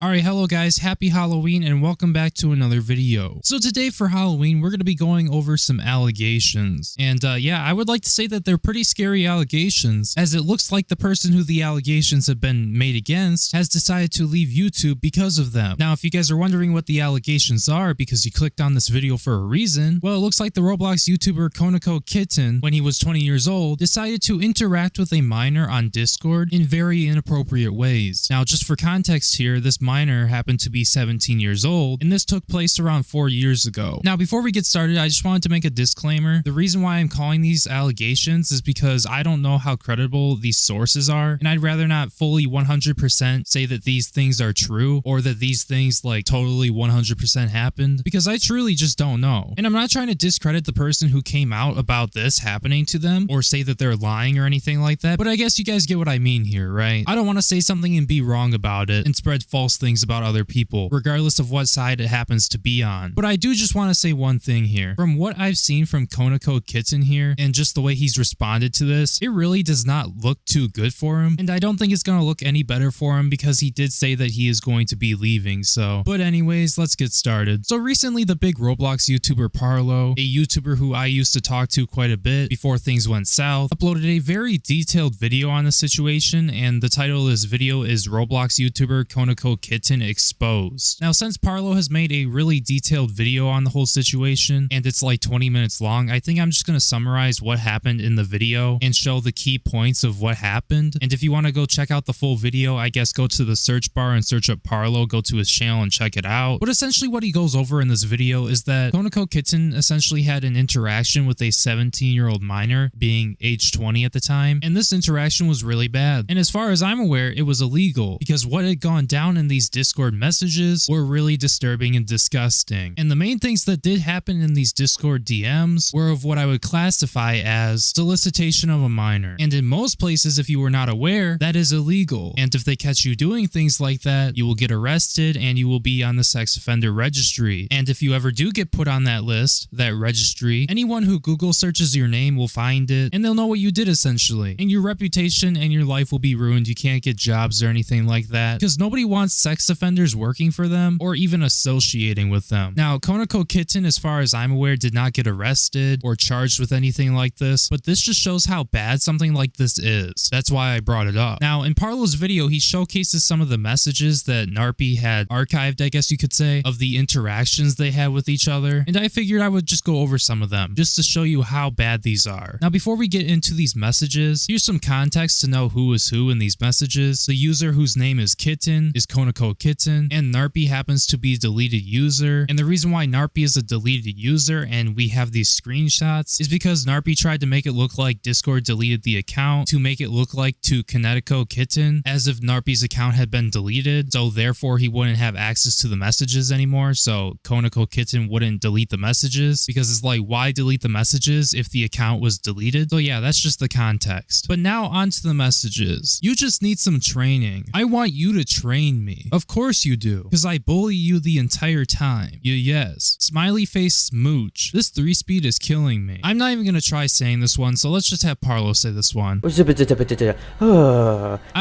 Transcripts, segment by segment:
Alright, hello guys, happy Halloween and welcome back to another video. So today for Halloween, we're going to be going over some allegations. And yeah, I would like to say that they're pretty scary allegations, as it looks like the person who the allegations have been made against has decided to leave YouTube because of them. Now, if you guys are wondering what the allegations are because you clicked on this video for a reason, well, it looks like the Roblox YouTuber KonekoKitten, when he was 20 years old, decided to interact with a minor on Discord in very inappropriate ways. Now, just for context here, this minor happened to be 17 years old, and this took place around 4 years ago. Now, before we get started, I just wanted to make a disclaimer. The reason why I'm calling these allegations is because I don't know how credible these sources are, and I'd rather not fully 100% say that these things are true, or that these things like totally 100% happened, because I truly just don't know. And I'm not trying to discredit the person who came out about this happening to them, or say that they're lying or anything like that, but I guess you guys get what I mean here, right? I don't want to say something and be wrong about it, and spread false things about other people, regardless of what side it happens to be on. But I do just want to say one thing here. From what I've seen from KonekoKitten here, and just the way he's responded to this, it really does not look too good for him, and I don't think it's going to look any better for him because he did say that he is going to be leaving, so. But anyways, let's get started. So recently, the big Roblox YouTuber Parlo, a YouTuber who I used to talk to quite a bit before things went south, uploaded a very detailed video on the situation, and the title of this video is Roblox YouTuber KonekoKitten Exposed. Now, since Parlo has made a really detailed video on the whole situation, and it's like 20 minutes long, I think I'm just going to summarize what happened in the video and show the key points of what happened. And if you want to go check out the full video, I guess go to the search bar and search up Parlo, go to his channel and check it out. But essentially what he goes over in this video is that KonekoKitten essentially had an interaction with a 17-year-old minor, being age 20 at the time, and this interaction was really bad. And as far as I'm aware, it was illegal, because what had gone down in these Discord messages were really disturbing and disgusting. And the main things that did happen in these Discord DMs were of what I would classify as solicitation of a minor. And in most places, if you were not aware, that is illegal. And if they catch you doing things like that, you will get arrested and you will be on the sex offender registry. And if you ever do get put on that list, that registry, anyone who Google searches your name will find it, and they'll know what you did essentially. And your reputation and your life will be ruined. You can't get jobs or anything like that, because nobody wants sex offenders working for them or even associating with them. Now, KonekoKitten, as far as I'm aware, did not get arrested or charged with anything like this, but this just shows how bad something like this is. That's why I brought it up. Now, in Parlo's video, he showcases some of the messages that Narpy had archived, I guess you could say, of the interactions they had with each other, and I figured I would just go over some of them, just to show you how bad these are. Now, before we get into these messages, here's some context to know who is who in these messages. The user whose name is Kitten is KonekoKitten, and Narpy happens to be a deleted user. And the reason why Narpy is a deleted user and we have these screenshots is because Narpy tried to make it look like Discord deleted the account to make it look like to KonekoKitten, as if Narpy's account had been deleted, so therefore he wouldn't have access to the messages anymore, so KonekoKitten wouldn't delete the messages, because it's like, why delete the messages if the account was deleted? So yeah, that's just the context. But now onto the messages. You just need some training. I want you to train me. Of course you do, because I bully you the entire time. Yes. Smiley face smooch. This 3-speed is killing me. I'm not even gonna try saying this one, so let's just have Parlo say this one. I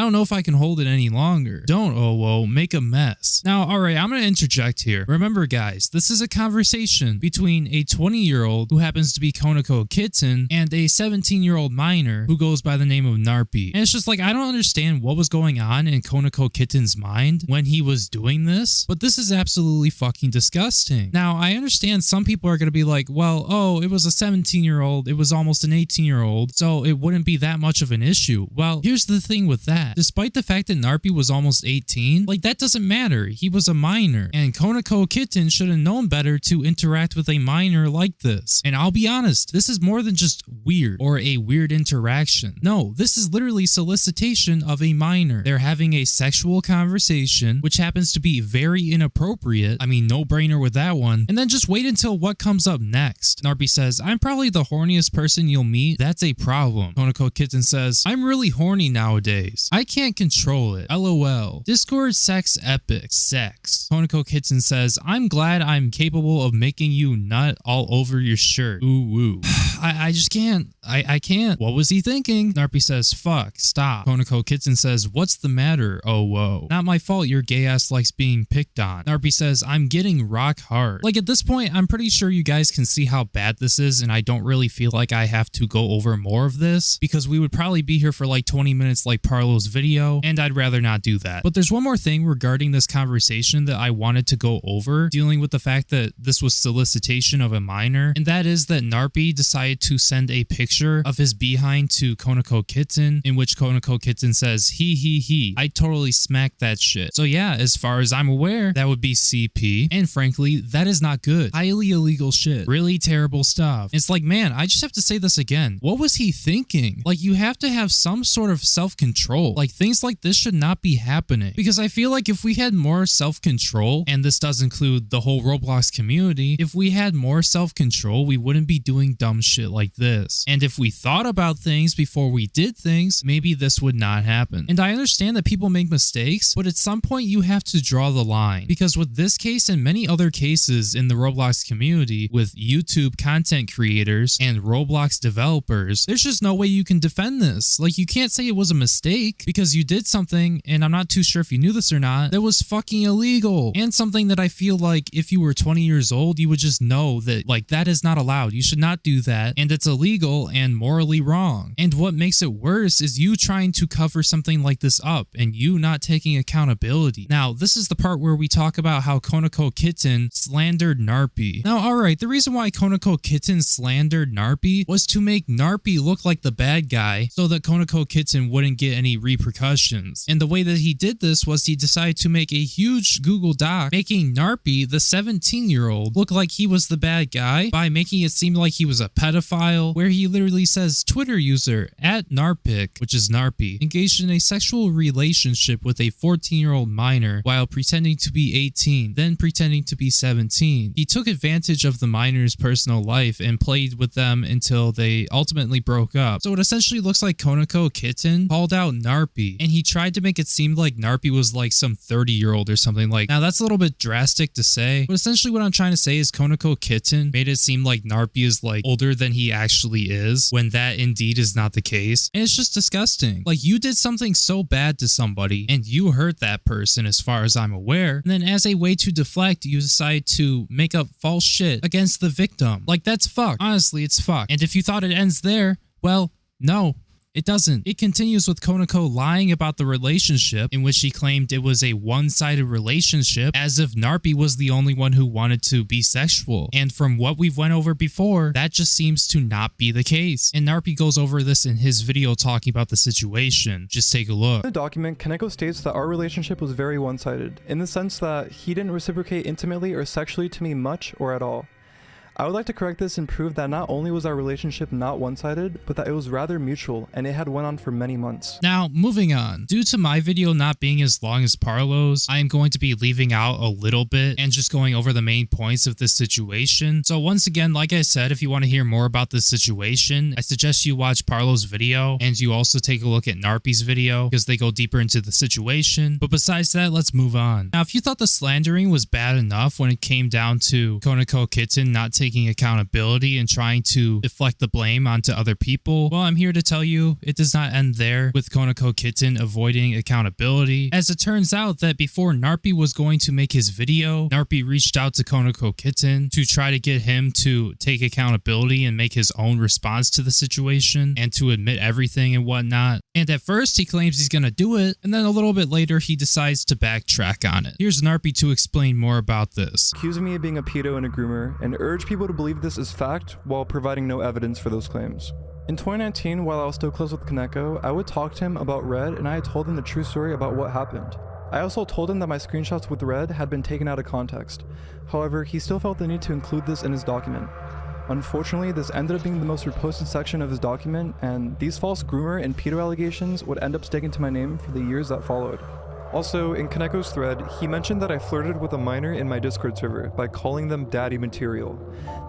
don't know if I can hold it any longer. Don't, oh whoa, make a mess. Now, alright, I'm gonna interject here. Remember guys, this is a conversation between a 20-year-old who happens to be KonekoKitten and a 17-year-old minor who goes by the name of Narpy. And it's just like, I don't understand what was going on in KonekoKitten's mind when he was doing this, but this is absolutely fucking disgusting. Now, I understand some people are gonna be like, well, oh, it was a 17-year-old, it was almost an 18-year-old, so it wouldn't be that much of an issue. Well, here's the thing with that. Despite the fact that Narpy was almost 18, like, that doesn't matter. He was a minor, and KonekoKitten should have known better to interact with a minor like this. And I'll be honest, this is more than just weird or a weird interaction. No, this is literally solicitation of a minor. They're having a sexual conversation, which happens to be very inappropriate. I mean, no brainer with that one. And then just wait until what comes up next. Narpy says, I'm probably the horniest person you'll meet. That's a problem. KonekoKitten says, I'm really horny nowadays. I can't control it. LOL. Discord sex epic. Sex. KonekoKitten says, I'm glad I'm capable of making you nut all over your shirt. Ooh woo. I just can't. I can't. What was he thinking? Narpy says, fuck, stop. KonekoKitten says, what's the matter? Oh, whoa. Not my fault your gay ass likes being picked on. Narpy says, I'm getting rock hard. Like at this point, I'm pretty sure you guys can see how bad this is, and I don't really feel like I have to go over more of this because we would probably be here for like 20 minutes like Parlo's video, and I'd rather not do that. But there's one more thing regarding this conversation that I wanted to go over, dealing with the fact that this was solicitation of a minor, and that is that Narpy decided to send a picture of his behind to KonekoKitten, in which KonekoKitten says, he, I totally smacked that shit. So yeah, as far as I'm aware, that would be CP, and frankly, that is not good. Highly illegal shit. Really terrible stuff. It's like, man, I just have to say this again. What was he thinking? Like, you have to have some sort of self-control. Like, things like this should not be happening. Because I feel like if we had more self-control, and this does include the whole Roblox community, if we had more self-control, we wouldn't be doing dumb shit like this. And if we thought about things before we did things, maybe this would not happen. And I understand that people make mistakes, but at some point you have to draw the line. Because with this case and many other cases in the Roblox community with YouTube content creators and Roblox developers, there's just no way you can defend this. Like, you can't say it was a mistake because you did something, and I'm not too sure if you knew this or not, that was fucking illegal. And something that I feel like if you were 20 years old, you would just know that, like, that is not allowed. You should not do that, and it's illegal and morally wrong. And what makes it worse is you trying to cover something like this up and you not taking accountability. Now, this is the part where we talk about how KonekoKitten slandered Narpy. Now, alright, the reason why KonekoKitten slandered Narpy was to make Narpy look like the bad guy so that KonekoKitten wouldn't get any repercussions. And the way that he did this was he decided to make a huge Google Doc making Narpy, the 17-year-old, look like he was the bad guy by making it seem like he was a pedophile, where he literally says Twitter user @narpic, which is Narpy, engaged in a sexual relationship with a 14-year-old minor while pretending to be 18, then pretending to be 17. He took advantage of the minor's personal life and played with them until they ultimately broke up. So it essentially looks like KonekoKitten called out Narpy, and he tried to make it seem like Narpy was like some 30-year-old or something. Like, now that's a little bit drastic to say, but essentially what I'm trying to say is KonekoKitten made it seem like Narpy is like older than he actually is, when that indeed is not the case. And it's just disgusting. Like, you did something so bad to somebody and you hurt that person as far as I'm aware, and then as a way to deflect, you decide to make up false shit against the victim. Like, that's fucked. Honestly, it's fucked. And if you thought it ends there, well, no. It doesn't. It continues with Koneko lying about the relationship, in which he claimed it was a one-sided relationship, as if Narpy was the only one who wanted to be sexual. And from what we've went over before, that just seems to not be the case. And Narpy goes over this in his video talking about the situation. Just take a look. In the document, Koneko states that our relationship was very one-sided, in the sense that he didn't reciprocate intimately or sexually to me much or at all. I would like to correct this and prove that not only was our relationship not one-sided, but that it was rather mutual, and it had went on for many months. Now, moving on. Due to my video not being as long as Parlo's, I am going to be leaving out a little bit and just going over the main points of this situation. So once again, like I said, if you want to hear more about this situation, I suggest you watch Parlo's video, and you also take a look at Narpy's video, because they go deeper into the situation. But besides that, let's move on. Now, if you thought the slandering was bad enough when it came down to KonekoKitten not taking accountability and trying to deflect the blame onto other people, well, I'm here to tell you it does not end there with KonekoKitten avoiding accountability. As it turns out that before Narpy was going to make his video, Narpy reached out to KonekoKitten to try to get him to take accountability and make his own response to the situation and to admit everything and whatnot. And at first he claims he's gonna do it, and then a little bit later he decides to backtrack on it. Here's Narpy to explain more about this. Accusing me of being a pedo and a groomer, and urge people to believe this is fact while providing no evidence for those claims. In 2019, while I was still close with Koneko, I would talk to him about Red, and I had told him the true story about what happened. I also told him that my screenshots with Red had been taken out of context. However, he still felt the need to include this in his document. Unfortunately, this ended up being the most reposted section of his document, and these false groomer and pedo allegations would end up sticking to my name for the years that followed. Also, in Koneko's thread, he mentioned that I flirted with a minor in my Discord server by calling them daddy material.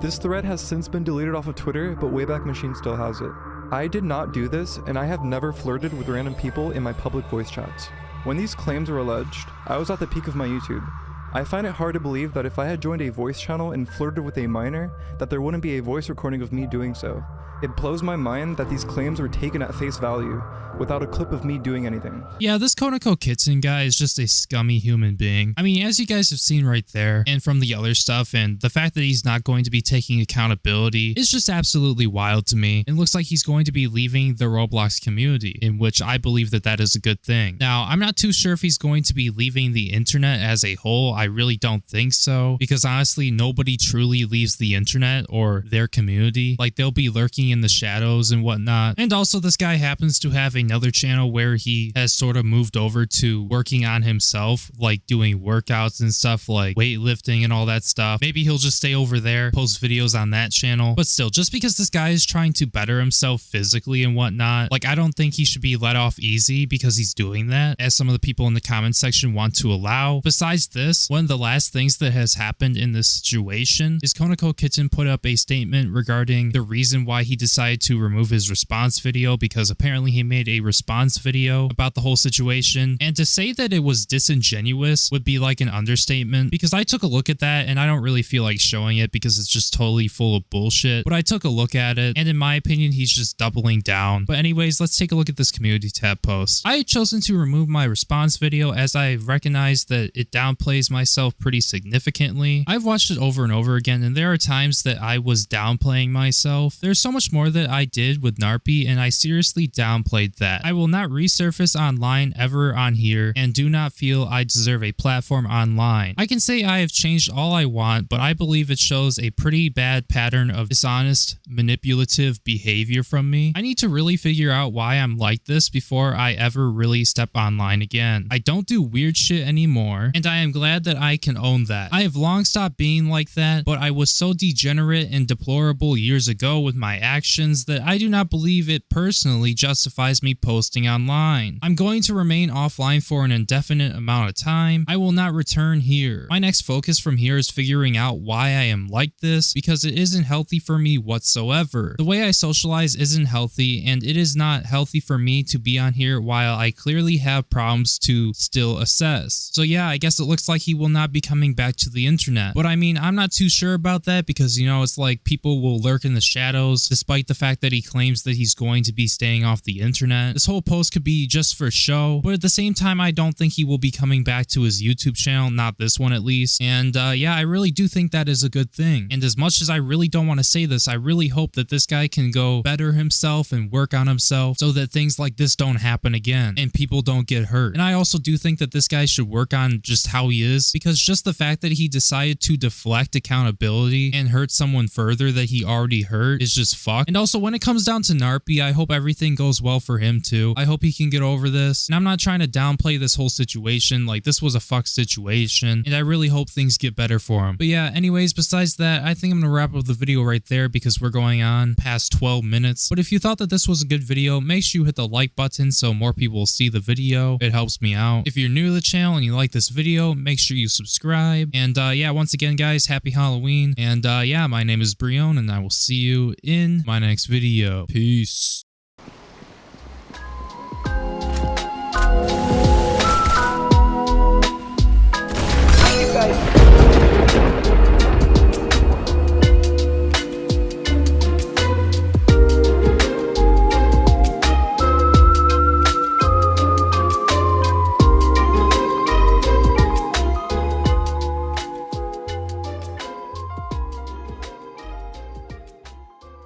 This thread has since been deleted off of Twitter, but Wayback Machine still has it. I did not do this, and I have never flirted with random people in my public voice chats. When these claims were alleged, I was at the peak of my YouTube. I find it hard to believe that if I had joined a voice channel and flirted with a minor, that there wouldn't be a voice recording of me doing so. It blows my mind that these claims were taken at face value, without a clip of me doing anything. Yeah, this KonekoKitten guy is just a scummy human being. I mean, as you guys have seen right there, and from the other stuff, and the fact that he's not going to be taking accountability is just absolutely wild to me. It looks like he's going to be leaving the Roblox community, in which I believe that that is a good thing. Now, I'm not too sure if he's going to be leaving the internet as a whole. I really don't think so, because honestly, nobody truly leaves the internet or their community. Like, they'll be lurking in the shadows and whatnot. And also, this guy happens to have another channel where he has sort of moved over to working on himself, like doing workouts and stuff like weightlifting and all that stuff. Maybe he'll just stay over there, post videos on that channel. But still, just because this guy is trying to better himself physically and whatnot, like, I don't think he should be let off easy because he's doing that, as some of the people in the comment section want to allow. Besides this, one of the last things that has happened in this situation is KonekoKitten put up a statement regarding the reason why he decided to remove his response video, because apparently he made a response video about the whole situation, and to say that it was disingenuous would be like an understatement, because I took a look at that and I don't really feel like showing it because it's just totally full of bullshit, but I took a look at it and in my opinion he's just doubling down. But anyways, let's take a look at this community tab post. I had chosen to remove my response video as I recognized that it downplays myself pretty significantly. I've watched it over and over again, and there are times that I was downplaying myself. There's so much more that I did with narpy, and I seriously downplayed that. I will not resurface online ever on here, and do not feel I deserve a platform online. I can say I have changed all I want, but I believe it shows a pretty bad pattern of dishonest, manipulative behavior from me. I need to really figure out why I'm like this before I ever really step online again. I don't do weird shit anymore, and I am glad that I can own that. I have long stopped being like that, but I was so degenerate and deplorable years ago with my actions that I do not believe it personally justifies me posting online. I'm going to remain offline for an indefinite amount of time. I will not return here. My next focus from here is figuring out why I am like this, because it isn't healthy for me whatsoever. The way I socialize isn't healthy, and it is not healthy for me to be on here while I clearly have problems to still assess. So yeah, I guess it looks like he will not be coming back to the internet. But I mean, I'm not too sure about that, because, you know, it's like people will lurk in the shadows despite the fact that he claims that he's going to be staying off the internet. This whole post could be just for show, but at the same time, I don't think he will be coming back to his YouTube channel, not this one at least. And yeah, I really do think that is a good thing. And as much as I really don't want to say this, I really hope that this guy can go better himself and work on himself so that things like this don't happen again and people don't get hurt. And I also do think that this guy should work on just how he is, because just the fact that he decided to deflect accountability and hurt someone further that he already hurt is just fucked. And also, when it comes down to narpy, I hope everything goes well for him too. I hope he can get over this. And I'm not trying to downplay this whole situation. Like, this was a fucked situation, and I really hope things get better for him. But yeah, anyways, besides that, I think I'm gonna wrap up the video right there because we're going on past 12 minutes. But if you thought that this was a good video, make sure you hit the like button so more people will see the video. It helps me out. If you're new to the channel and you like this video, make sure you subscribe. And yeah, once again, guys, happy Halloween. And yeah, my name is Breone, and I will see you in my next video. Peace.